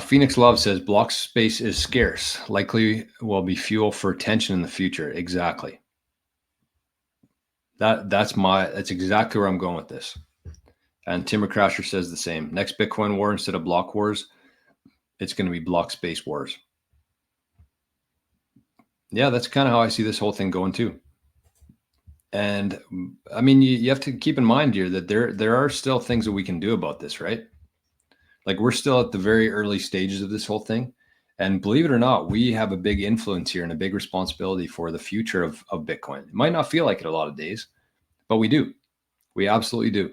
Phoenix Love says block space is scarce. Likely will be fuel for tension in the future. Exactly. That's exactly where I'm going with this. And Timber Crasher says the same. Next Bitcoin war, instead of block wars, it's going to be block space wars. Yeah, that's kind of how I see this whole thing going too. And I mean, you have to keep in mind here that there are still things that we can do about this, right? Like, we're still at the very early stages of this whole thing. And believe it or not, we have a big influence here and a big responsibility for the future of Bitcoin. It might not feel like it a lot of days, but we do. We absolutely do.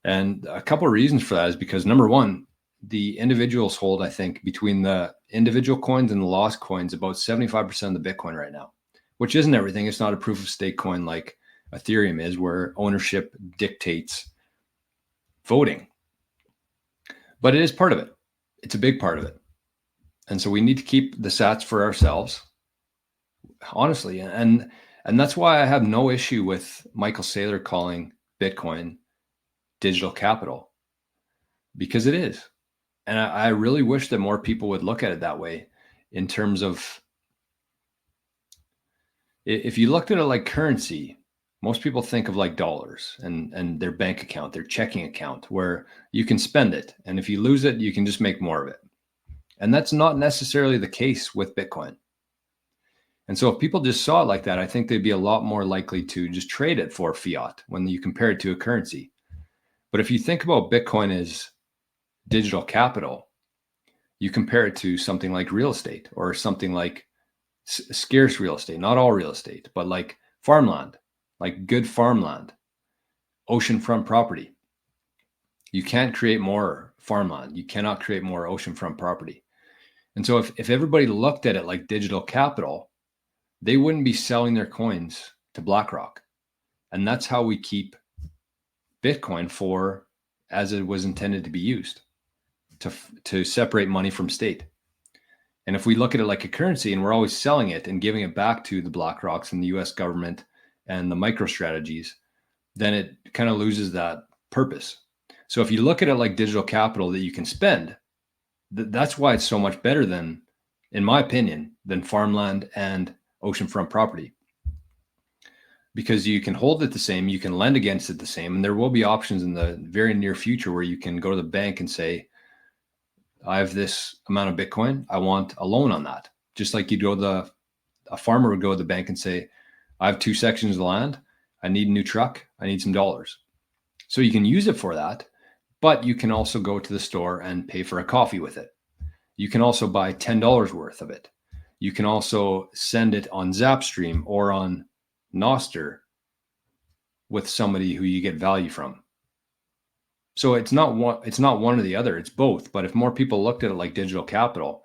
And a couple of reasons for that is because, number one, the individuals hold, I think, between the individual coins and the lost coins, about 75% of the Bitcoin right now, which isn't everything. It's not a proof of stake coin like Ethereum is, where ownership dictates voting. But it is part of it. It's a big part of it. And so we need to keep the sats for ourselves, honestly. And that's why I have no issue with Michael Saylor calling Bitcoin digital capital, because it is. And I really wish that more people would look at it that way, in terms of, if you looked at it like currency, most people think of like dollars and their bank account, their checking account, where you can spend it. And if you lose it, you can just make more of it. And that's not necessarily the case with Bitcoin. And so if people just saw it like that, I think they'd be a lot more likely to just trade it for fiat when you compare it to a currency. But if you think about Bitcoin as digital capital, you compare it to something like real estate, or something like scarce real estate, not all real estate, but like farmland, like good farmland, oceanfront property. You can't create more farmland. You cannot create more oceanfront property. And so if everybody looked at it like digital capital, they wouldn't be selling their coins to BlackRock. And that's how we keep Bitcoin for, as it was intended to be used, to separate money from state. And if we look at it like a currency and we're always selling it and giving it back to the BlackRocks and the US government and the micro strategies, then it kind of loses that purpose. So if you look at it like digital capital that you can spend, that's why it's so much better than, in my opinion, than farmland and oceanfront property. Because you can hold it the same, you can lend against it the same, and there will be options in the very near future where you can go to the bank and say, I have this amount of Bitcoin, I want a loan on that. Just like a farmer would go to the bank and say, I have 2 sections of land, I need a new truck, I need some dollars. So you can use it for that, but you can also go to the store and pay for a coffee with it. You can also buy $10 worth of it. You can also send it on Zapstream or on nostr with somebody who you get value from. So it's not one or the other, it's both. But if more people looked at it like digital capital,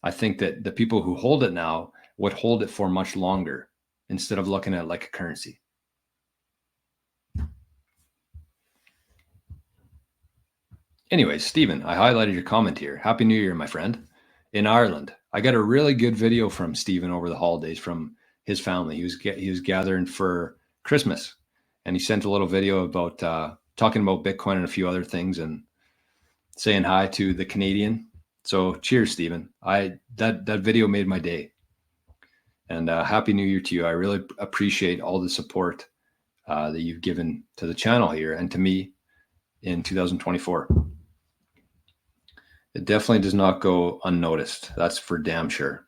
I think that the people who hold it now would hold it for much longer, instead of looking at it like a currency. Anyways, Stephen, I highlighted your comment here. Happy New Year, my friend. In Ireland, I got a really good video from Stephen over the holidays from his family. He was gathering for Christmas, and he sent a little video about talking about Bitcoin and a few other things, and saying hi to the Canadian. So cheers, Stephen. That video made my day. And Happy New Year to you. I really appreciate all the support that you've given to the channel here and to me in 2024. It definitely does not go unnoticed. That's for damn sure.